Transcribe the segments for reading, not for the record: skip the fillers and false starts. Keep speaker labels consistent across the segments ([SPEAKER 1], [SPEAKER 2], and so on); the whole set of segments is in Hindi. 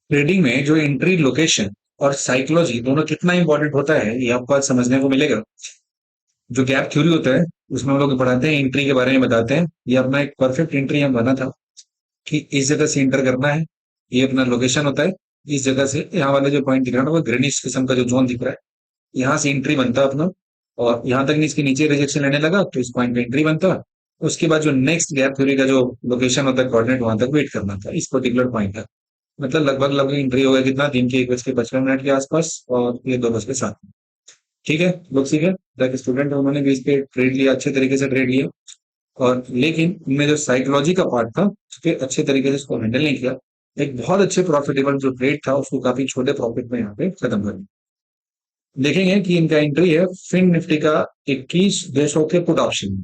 [SPEAKER 1] ट्रेडिंग में जो एंट्री लोकेशन और साइकोलॉजी दोनों कितना इंपॉर्टेंट होता है ये आपको आज समझने को मिलेगा। जो गैप थ्योरी होता है उसमें हम लोग पढ़ाते हैं, एंट्री के बारे में बताते हैं। ये अपना एक परफेक्ट एंट्री हम बना था कि इस जगह से एंटर करना है। ये अपना लोकेशन होता है। इस जगह से यहाँ वाला जो पॉइंट दिख रहा है ना, वो ग्रेनिश किस्म का जो जोन दिख रहा है, यहाँ से एंट्री बनता है अपना। और यहाँ तक इसके नीचे रिजेक्शन लेने लगा तो इस पॉइंट पे एंट्री बनता है। उसके बाद जो नेक्स्ट गैप थ्योरी का जो लोकेशन होता है, कोऑर्डिनेट, वहां तक वेट करना था इस पर्टिकुलर पॉइंट तक। मतलब लगभग लगभग एंट्री हो गया कितना, दिन के 1:55 के आसपास, और ये 2:07। ठीक है लोग, ठीक है। लाइक स्टूडेंट है, उन्होंने भी इस पे ट्रेड लिया, अच्छे तरीके से ट्रेड लिया। और लेकिन इनमें जो साइकोलॉजी का पार्ट था उसके अच्छे तरीके से इसको हैंडल नहीं किया। एक बहुत अच्छे प्रॉफिटेबल जो ट्रेड था उसको काफी छोटे प्रॉफिट में यहाँ पे खत्म कर दिया। देखेंगे कि इनका एंट्री है फिन निफ्टी का 21 देशों के पुट ऑप्शन में।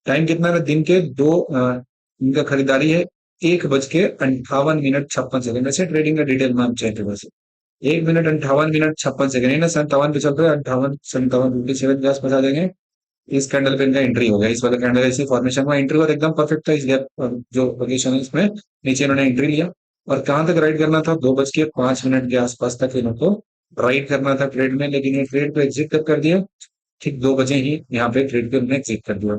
[SPEAKER 1] टाइम कितना है, दिन के इनका खरीदारी है 1:58 56 से ट्रेडिंग का डिटेल में हम चेक कर सकते। 1 मिनट 58 मिनट 56 ना, 57 पे चल रहा है, 58 57 57 के आसपास आ जाएंगे। इस कैंडल पे इनका एंट्री हो गया, इस वाले कैंडल ऐसी फॉर्मेशन में एंट्री और एकदम परफेक्ट था। इस गैप जो पोजीशन है इसमें नीचे इन्होंने एंट्री लिया। और कहां तक राइड करना था, 2:05 के आसपास तक इनको राइड करना था ट्रेड में, लेकिन ये ट्रेड को एग्जिट कब कर दिया, ठीक 2 बजे ही यहाँ पे ट्रेड को इन्होंने एग्जिट कर दिया।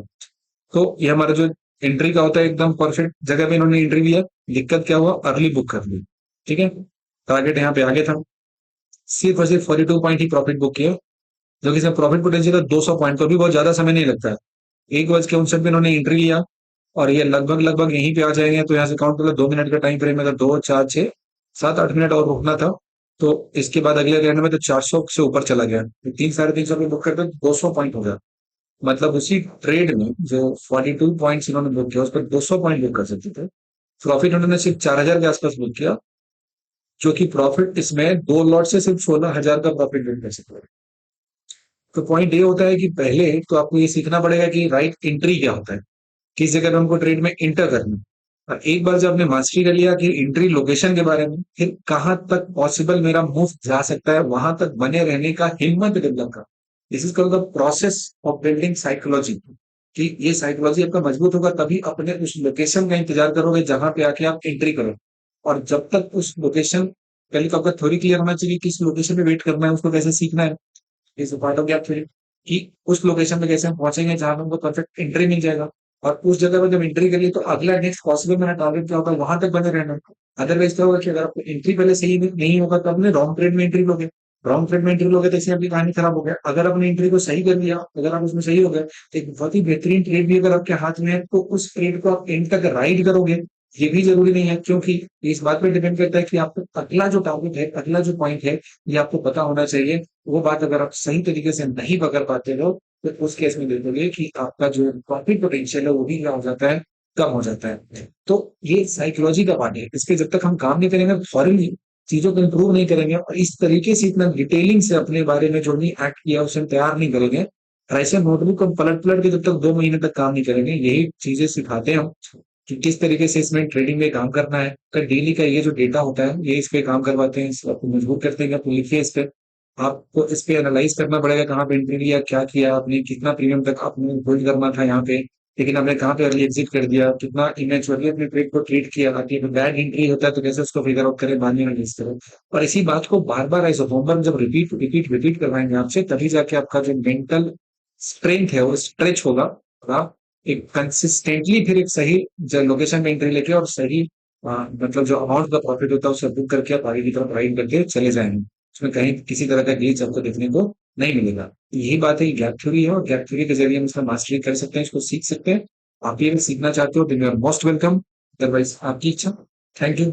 [SPEAKER 1] तो ये हमारा जो एंट्री का होता है एकदम परफेक्ट जगह पे इन्होंने एंट्री लिया। दिक्कत क्या हुआ, अर्ली बुक कर ली। ठीक है, टारगेट यहाँ पे आगे था, सिर्फ और सिर्फ 42 पॉइंट ही प्रॉफिट बुक किया। जो कि प्रॉफिट पोटेंशियल है 200 पॉइंट, को भी बहुत ज्यादा समय नहीं लगता है। 1:59 पे इन्होंने एंट्री लिया और ये लगभग लगभग यहीं पे आ जाएंगे। तो यहाँ से काउंट कर लो, 2 मिनट का टाइम फ्रेम, अगर 2 4 6 7 8 मिनट और रुकना था तो इसके बाद अगले रैंड में तो 400 से ऊपर चला गया। 3 साढ़े 300 पे बुक करते 200 पॉइंट हो गया। मतलब उसी ट्रेड में जो 42 पॉइंट इन्होंने बुक किया उस पर 200 पॉइंट बुक कर सकते थे। प्रॉफिट उन्होंने सिर्फ 4,000 के आसपास बुक किया, जो कि प्रॉफिट इसमें 2 लॉट से सिर्फ 16,000 का प्रॉफिट बुक कर सकते हैं। तो पॉइंट ये होता है कि पहले तो आपको ये सीखना पड़ेगा कि राइट एंट्री क्या होता है, किस जगह पे हमको ट्रेड में इंटर करना है। और एक बार जब आपने मास्टरी कर लिया कि एंट्री लोकेशन के बारे में, फिर कहां तक पॉसिबल मेरा मूव जा सकता है वहां तक बने रहने का हिम्मत डेवलप कर। This is called the process of building psychology. कि ये साइकोलॉजी आपका मजबूत होगा तभी अपने उस लोकेशन का इंतजार करोगे जहां पे आके आप एंट्री करो। और जब तक उस लोकेशन, पहले तो आपका थ्योरी क्लियर होना चाहिए किस लोकेशन पे वेट करना है, उसको कैसे सीखना है। Is part of gap theory कि उस लोकेशन पे कैसे हम पहुंचेंगे जहां पे हमको परफेक्ट एंट्री मिल जाएगा। और उस जगह पर जब एंट्री करिए तो अगला नेक्स्ट पॉसिबल मेरा टारगेट क्या होगा, वहां तक बने रहना। अदरवाइज क्या होगा कि अगर आपको एंट्री पहले सही नहीं होगा तो आपने रॉन्ग ट्रेड में एंट्री लोगे। रॉन्ग ट्रेड में एंट्री लोगे तो इससे आपकी कहानी खराब हो गया। अगर आपने एंट्री को सही कर लिया, अगर आप उसमें सही हो गए तो एक बहुत ही बेहतरीन ट्रेड भी अगर आपके हाथ में है तो उस ट्रेड को आप एंड तक राइड करोगे। ये भी जरूरी नहीं है, क्योंकि इस बात पे डिपेंड करता है कि आपको अगला जो टारगेट है, अगला जो पॉइंट है, ये आपको पता होना चाहिए। वो बात अगर आप सही तरीके से नहीं पकड़ पाते हो तो उस केस में देखोगे कि आपका जो प्रॉफिट पोटेंशियल है वो भी क्या हो जाता है, कम हो जाता है। तो ये साइकोलॉजी का पार्ट है, इसके जब तक हम काम नहीं करेंगे फॉरनली चीजों को इंप्रूव नहीं करेंगे और इस तरीके से इतना डिटेलिंग से अपने बारे में जो नहीं एक्ट किया उसे हम तैयार नहीं करेंगे, और ऐसे नोटबुक हम पलट पलट के जब तक 2 महीने तक काम नहीं करेंगे, यही चीजें सिखाते हैं हम कि किस तरीके से इसमें ट्रेडिंग में काम करना है। का डेली का ये जो डेटा होता है ये इस पे काम करवाते हैं, आपको मजबूर करते हैं कि आप लिखिए इस पे। आपको इस पे एनालाइज करना पड़ेगा कहाँ पे एंट्री लिया, क्या किया आपने, कितना प्रीमियम तक आपने होल्ड करना था यहाँ पे, लेकिन हमने कहाँ पे अर्ली एग्जिट कर दिया, कितना इमेचुअरली अपने ट्रेड को ट्रीट किया, ताकि बैड एंट्री होता है तो कैसे उसको फिगर आउट करें, बाद में रिलीज करें। और इसी बात को बार बार एज होमवर्क जब रिपीट रिपीट रिपीट करवाएंगे आपसे, तभी जाके आपका जो मेंटल स्ट्रेंथ है वो स्ट्रेच होगा और आप एक कंसिस्टेंटली फिर एक सही लोकेशन में एंट्री लेके और सही मतलब जो अमाउंट का प्रॉफिट होता है उसे बुक करके आप आगे की तरफ राइड करके चले जाएंगे। उसमें कहीं किसी तरह का ग्लिच आपको देखने को नहीं मिलेगा। यही बात है, गैप थ्योरी है और गैप थ्योरी के जरिए हम इसका मास्टरी कर सकते हैं, इसको सीख सकते हैं। आप ये भी सीखना चाहते हो तो you are most welcome, otherwise आपकी इच्छा। Thank you.